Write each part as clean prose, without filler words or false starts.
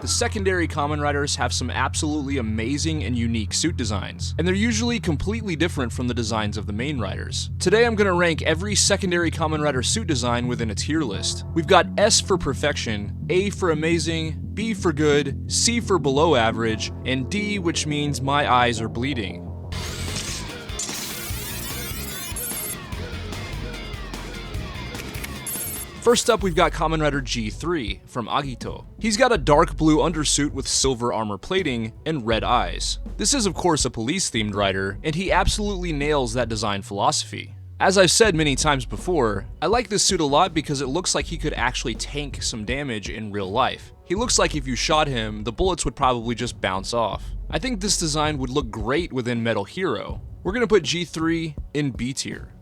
The secondary Kamen Riders have some absolutely amazing and unique suit designs, and they're usually completely different from the designs of the main riders. Today I'm going to rank every secondary Kamen Rider suit design within a tier list. We've got S for perfection, A for amazing, B for good, C for below average, and D, which means my eyes are bleeding. First up, we've got Kamen Rider G3 from Agito. He's got a dark blue undersuit with silver armor plating and red eyes. This is of course a police-themed rider, and he absolutely nails that design philosophy. As I've said many times before, I like this suit a lot because it looks like he could actually tank some damage in real life. He looks like if you shot him, the bullets would probably just bounce off. I think this design would look great within Metal Hero. We're gonna put G3 in B tier.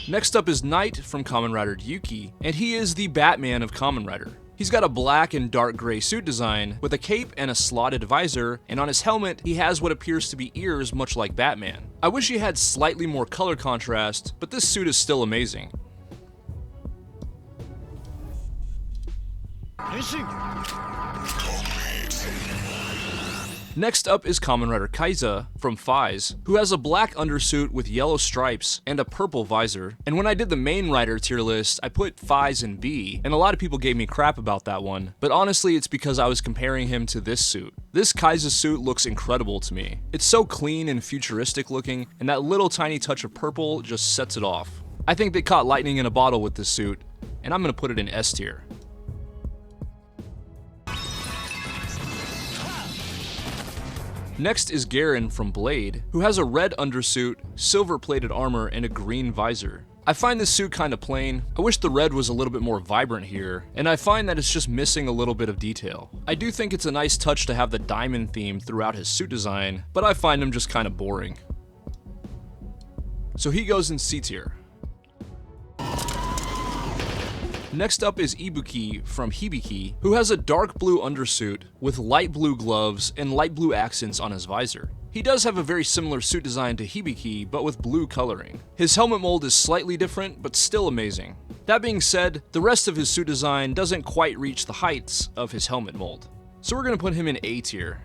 Next up is Knight from Kamen Rider Ryuki, and he is the Batman of Kamen Rider. He's got a black and dark gray suit design with a cape and a slotted visor, and on his helmet he has what appears to be ears much like Batman. I wish he had slightly more color contrast, but this suit is still amazing. Next up is Kamen Rider Kaiza from Phase, who has a black undersuit with yellow stripes and a purple visor. And when I did the main rider tier list, I put Phase in B, and a lot of people gave me crap about that one, but honestly it's because I was comparing him to this suit. This Kaiza suit looks incredible to me. It's so clean and futuristic looking, and that little tiny touch of purple just sets it off. I think they caught lightning in a bottle with this suit, and I'm gonna put it in S tier. Next is Garen from Blade, who has a red undersuit, silver-plated armor, and a green visor. I find this suit kinda plain. I wish the red was a little bit more vibrant here, and I find that it's just missing a little bit of detail. I do think it's a nice touch to have the diamond theme throughout his suit design, but I find him just kinda boring. So he goes in C tier. Next up is Ibuki from Hibiki, who has a dark blue undersuit with light blue gloves and light blue accents on his visor. He does have a very similar suit design to Hibiki, but with blue coloring. His helmet mold is slightly different, but still amazing. That being said, the rest of his suit design doesn't quite reach the heights of his helmet mold. So we're gonna put him in A tier.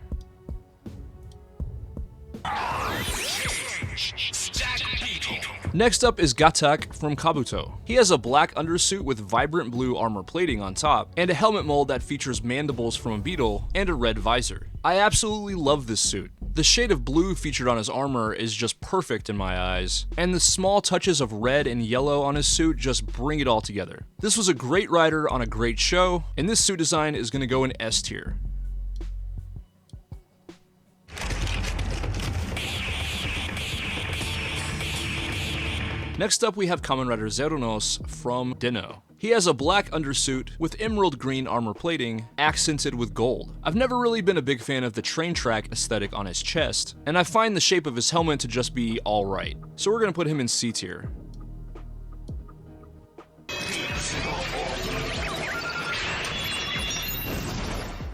Next up is Gatak from Kabuto. He has a black undersuit with vibrant blue armor plating on top, and a helmet mold that features mandibles from a beetle, and a red visor. I absolutely love this suit. The shade of blue featured on his armor is just perfect in my eyes, and the small touches of red and yellow on his suit just bring it all together. This was a great rider on a great show, and this suit design is gonna go in S tier. Next up we have Kamen Rider Zeronos from Den-O. He has a black undersuit with emerald green armor plating, accented with gold. I've never really been a big fan of the train track aesthetic on his chest, and I find the shape of his helmet to just be alright. So we're gonna put him in C tier.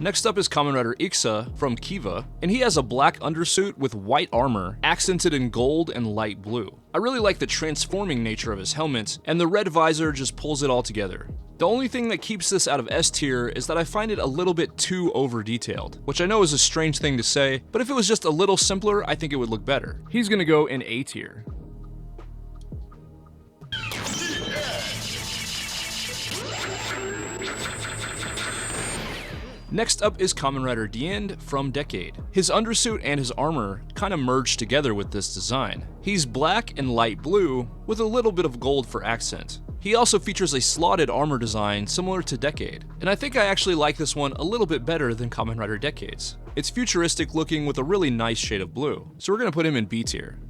Next up is Kamen Rider Ixa from Kiva, and he has a black undersuit with white armor, accented in gold and light blue. I really like the transforming nature of his helmet, and the red visor just pulls it all together. The only thing that keeps this out of S tier is that I find it a little bit too over-detailed, which I know is a strange thing to say, but if it was just a little simpler, I think it would look better. He's gonna go in A tier. Next up is Kamen Rider Diend from Decade. His undersuit and his armor kind of merge together with this design. He's black and light blue with a little bit of gold for accent. He also features a slotted armor design similar to Decade, and I think I actually like this one a little bit better than Kamen Rider Decade's. It's futuristic looking with a really nice shade of blue, so we're gonna put him in B tier.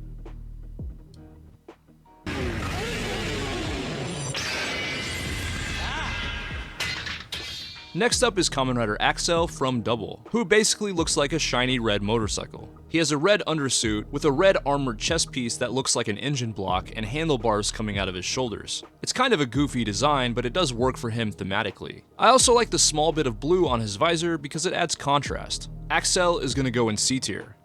Next up is Kamen Rider Axel from Double, who basically looks like a shiny red motorcycle. He has a red undersuit with a red armored chest piece that looks like an engine block and handlebars coming out of his shoulders. It's kind of a goofy design, but it does work for him thematically. I also like the small bit of blue on his visor because it adds contrast. Axel is gonna go in C tier.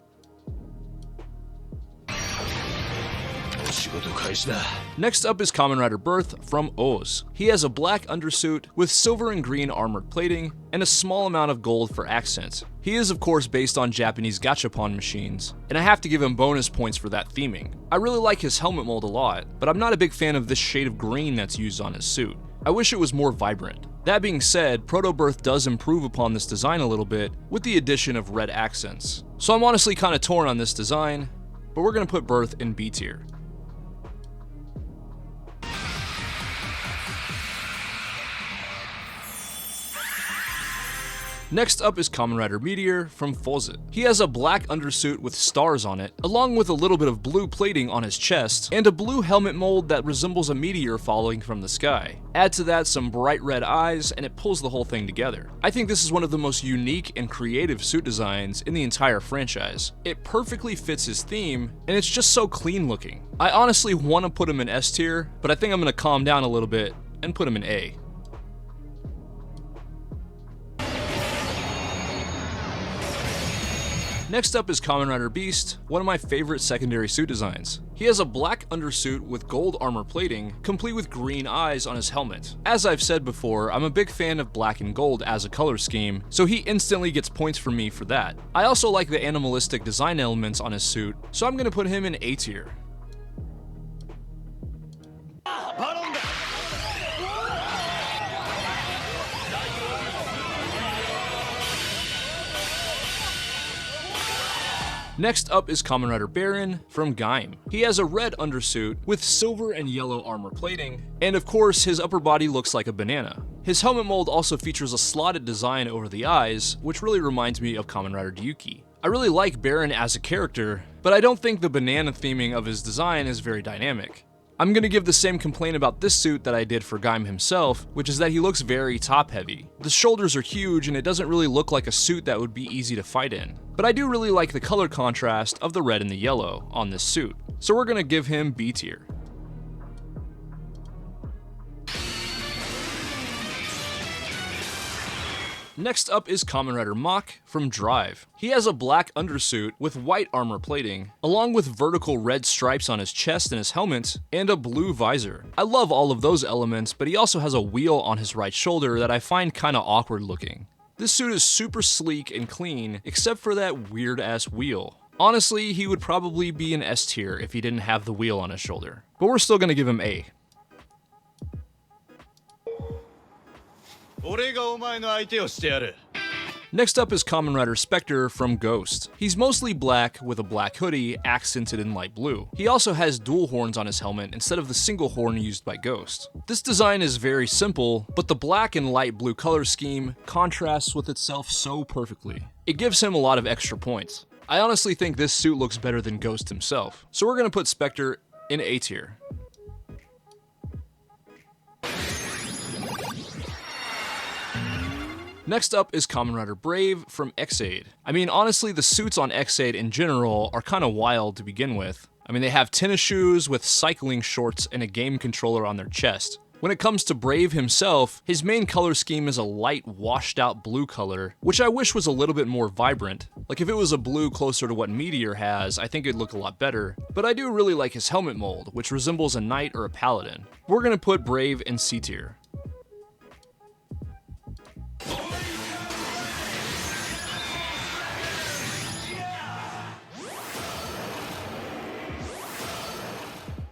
Next up is Kamen Rider Birth from Oz. He has a black undersuit with silver and green armored plating and a small amount of gold for accents. He is of course based on Japanese gachapon machines, and I have to give him bonus points for that theming. I really like his helmet mold a lot, but I'm not a big fan of this shade of green that's used on his suit. I wish it was more vibrant. That being said, Proto Birth does improve upon this design a little bit with the addition of red accents. So I'm honestly kinda torn on this design, but we're gonna put Birth in B tier. Next up is Kamen Rider Meteor from Fawcett. He has a black undersuit with stars on it, along with a little bit of blue plating on his chest, and a blue helmet mold that resembles a meteor falling from the sky. Add to that some bright red eyes, and it pulls the whole thing together. I think this is one of the most unique and creative suit designs in the entire franchise. It perfectly fits his theme, and it's just so clean looking. I honestly want to put him in S tier, but I think I'm going to calm down a little bit and put him in A. Next up is Kamen Rider Beast, one of my favorite secondary suit designs. He has a black undersuit with gold armor plating, complete with green eyes on his helmet. As I've said before, I'm a big fan of black and gold as a color scheme, so he instantly gets points from me for that. I also like the animalistic design elements on his suit, so I'm gonna put him in A tier. Next up is Kamen Rider Baron from Gaim. He has a red undersuit with silver and yellow armor plating, and of course his upper body looks like a banana. His helmet mold also features a slotted design over the eyes, which really reminds me of Kamen Rider Ryuki. I really like Baron as a character, but I don't think the banana theming of his design is very dynamic. I'm gonna give the same complaint about this suit that I did for Gaim himself, which is that he looks very top heavy. The shoulders are huge and it doesn't really look like a suit that would be easy to fight in. But I do really like the color contrast of the red and the yellow on this suit, so we're gonna give him B tier. Next up is Kamen Rider Mach from Drive. He has a black undersuit with white armor plating, along with vertical red stripes on his chest and his helmet, and a blue visor. I love all of those elements, but he also has a wheel on his right shoulder that I find kinda awkward looking. This suit is super sleek and clean, except for that weird ass wheel. Honestly, he would probably be an S tier if he didn't have the wheel on his shoulder, but we're still gonna give him A. Next up is Kamen Rider Spectre from Ghost. He's mostly black with a black hoodie accented in light blue. He also has dual horns on his helmet instead of the single horn used by Ghost. This design is very simple, but the black and light blue color scheme contrasts with itself so perfectly. It gives him a lot of extra points. I honestly think this suit looks better than Ghost himself, so we're gonna put Spectre in A tier. Next up is Kamen Rider Brave from X-Aid. I mean, honestly, the suits on X-Aid in general are kind of wild to begin with. I mean, they have tennis shoes with cycling shorts and a game controller on their chest. When it comes to Brave himself, his main color scheme is a light, washed out blue color, which I wish was a little bit more vibrant. Like if it was a blue closer to what Meteor has, I think it'd look a lot better. But I do really like his helmet mold, which resembles a knight or a paladin. We're gonna put Brave in C tier.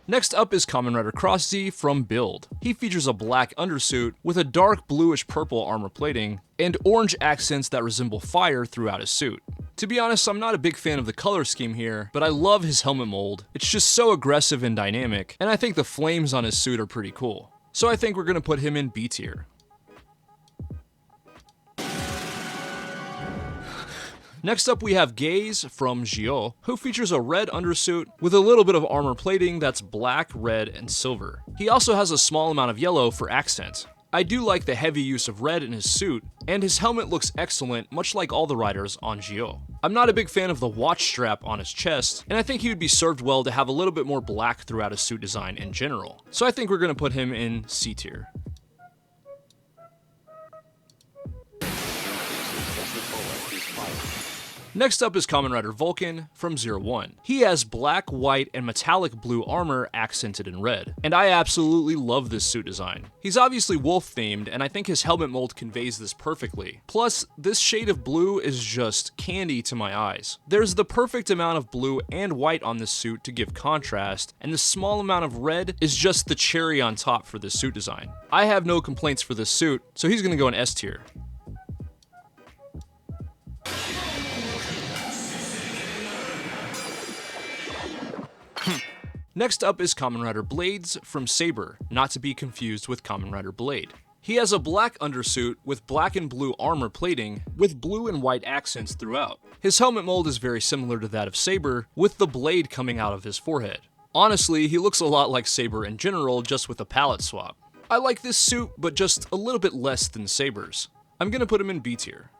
Next up is Kamen Rider Cross Z from Build. He features a black undersuit with a dark bluish purple armor plating and orange accents that resemble fire throughout his suit. To be honest, I'm not a big fan of the color scheme here, but I love his helmet mold. It's just so aggressive and dynamic, and I think the flames on his suit are pretty cool. So I think we're gonna put him in B tier. Next up we have Gaze from Gio, who features a red undersuit with a little bit of armor plating that's black, red, and silver. He also has a small amount of yellow for accent. I do like the heavy use of red in his suit, and his helmet looks excellent, much like all the riders on Gio. I'm not a big fan of the watch strap on his chest, and I think he would be served well to have a little bit more black throughout his suit design in general. So I think we're gonna put him in C tier. Next up is Kamen Rider Vulcan from 01. He has black, white, and metallic blue armor accented in red, and I absolutely love this suit design. He's obviously wolf themed, and I think his helmet mold conveys this perfectly. Plus, this shade of blue is just candy to my eyes. There's the perfect amount of blue and white on this suit to give contrast, and the small amount of red is just the cherry on top for this suit design. I have no complaints for this suit, so he's gonna go in S tier. Next up is Kamen Rider Blades from Saber, not to be confused with Kamen Rider Blade. He has a black undersuit with black and blue armor plating, with blue and white accents throughout. His helmet mold is very similar to that of Saber, with the blade coming out of his forehead. Honestly, he looks a lot like Saber in general, just with a palette swap. I like this suit, but just a little bit less than Saber's. I'm gonna put him in B tier.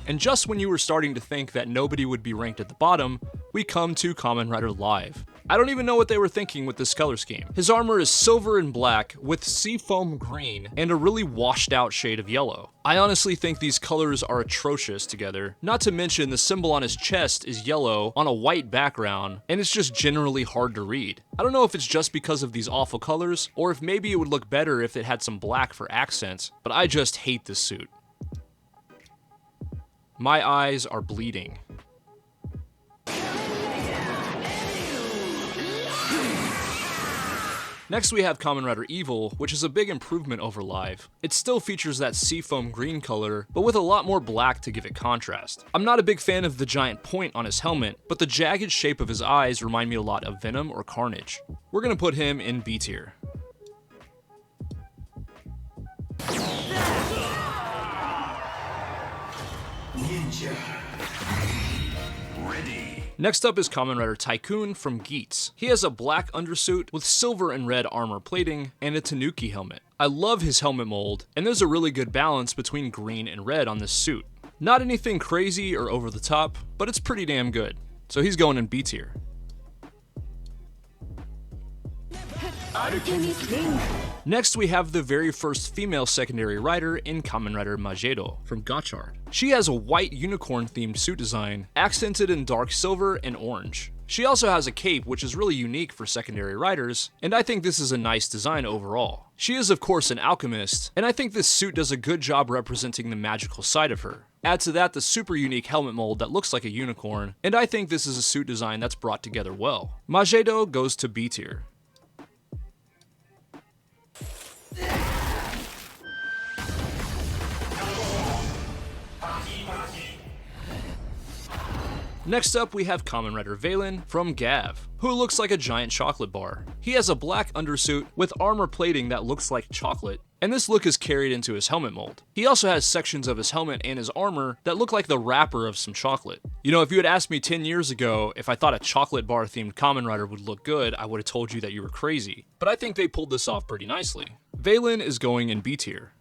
And just when you were starting to think that nobody would be ranked at the bottom, we come to Kamen Rider Live. I don't even know what they were thinking with this color scheme. His armor is silver and black with seafoam green and a really washed out shade of yellow. I honestly think these colors are atrocious together, not to mention the symbol on his chest is yellow on a white background, and it's just generally hard to read. I don't know if it's just because of these awful colors, or if maybe it would look better if it had some black for accents, but I just hate this suit. My eyes are bleeding. Next we have Kamen Rider Evil, which is a big improvement over Live. It still features that seafoam green color, but with a lot more black to give it contrast. I'm not a big fan of the giant point on his helmet, but the jagged shape of his eyes remind me a lot of Venom or Carnage. We're gonna put him in B tier. Ninja. Ready. Next up is Kamen Rider Tycoon from Geats. He has a black undersuit with silver and red armor plating and a Tanuki helmet. I love his helmet mold, and there's a really good balance between green and red on this suit. Not anything crazy or over the top, but it's pretty damn good. So he's going in B tier. Next we have the very first female secondary rider in Kamen Rider Magedo from Gotchard. She has a white unicorn themed suit design, accented in dark silver and orange. She also has a cape which is really unique for secondary riders, and I think this is a nice design overall. She is of course an alchemist, and I think this suit does a good job representing the magical side of her. Add to that the super unique helmet mold that looks like a unicorn, and I think this is a suit design that's brought together well. Magedo goes to B tier. Next up we have Kamen Rider Valen from Gav, who looks like a giant chocolate bar. He has a black undersuit with armor plating that looks like chocolate, and this look is carried into his helmet mold. He also has sections of his helmet and his armor that look like the wrapper of some chocolate. You know, if you had asked me 10 years ago if I thought a chocolate bar themed Kamen Rider would look good, I would have told you that you were crazy. But I think they pulled this off pretty nicely. Valen is going in B tier.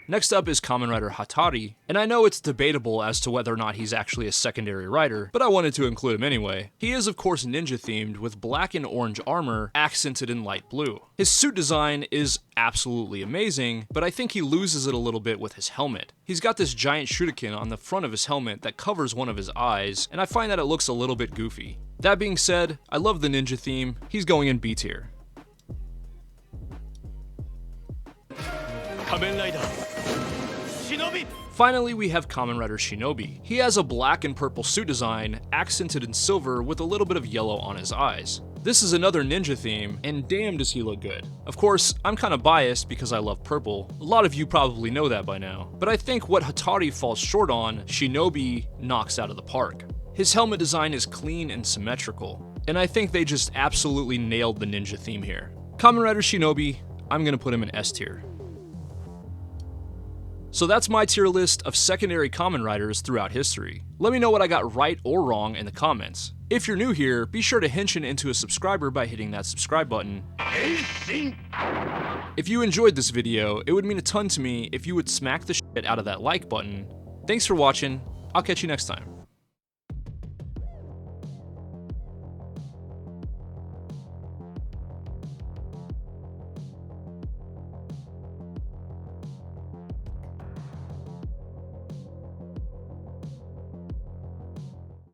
Next up is Kamen Rider Hatari, and I know it's debatable as to whether or not he's actually a secondary rider, but I wanted to include him anyway. He is of course ninja themed with black and orange armor accented in light blue. His suit design is absolutely amazing, but I think he loses it a little bit with his helmet. He's got this giant shuriken on the front of his helmet that covers one of his eyes, and I find that it looks a little bit goofy. That being said, I love the ninja theme. He's going in B tier. Kamen Rider Shinobi. Finally, we have Kamen Rider Shinobi. He has a black and purple suit design, accented in silver with a little bit of yellow on his eyes. This is another ninja theme, and damn does he look good. Of course, I'm kind of biased because I love purple. A lot of you probably know that by now. But I think what Hatari falls short on, Shinobi knocks out of the park. His helmet design is clean and symmetrical, and I think they just absolutely nailed the ninja theme here. Kamen Rider Shinobi, I'm gonna put him in S tier. So that's my tier list of secondary Kamen Riders throughout history. Let me know what I got right or wrong in the comments. If you're new here, be sure to henshin into a subscriber by hitting that subscribe button. If you enjoyed this video, it would mean a ton to me if you would smack the shit out of that like button. Thanks for watching, I'll catch you next time.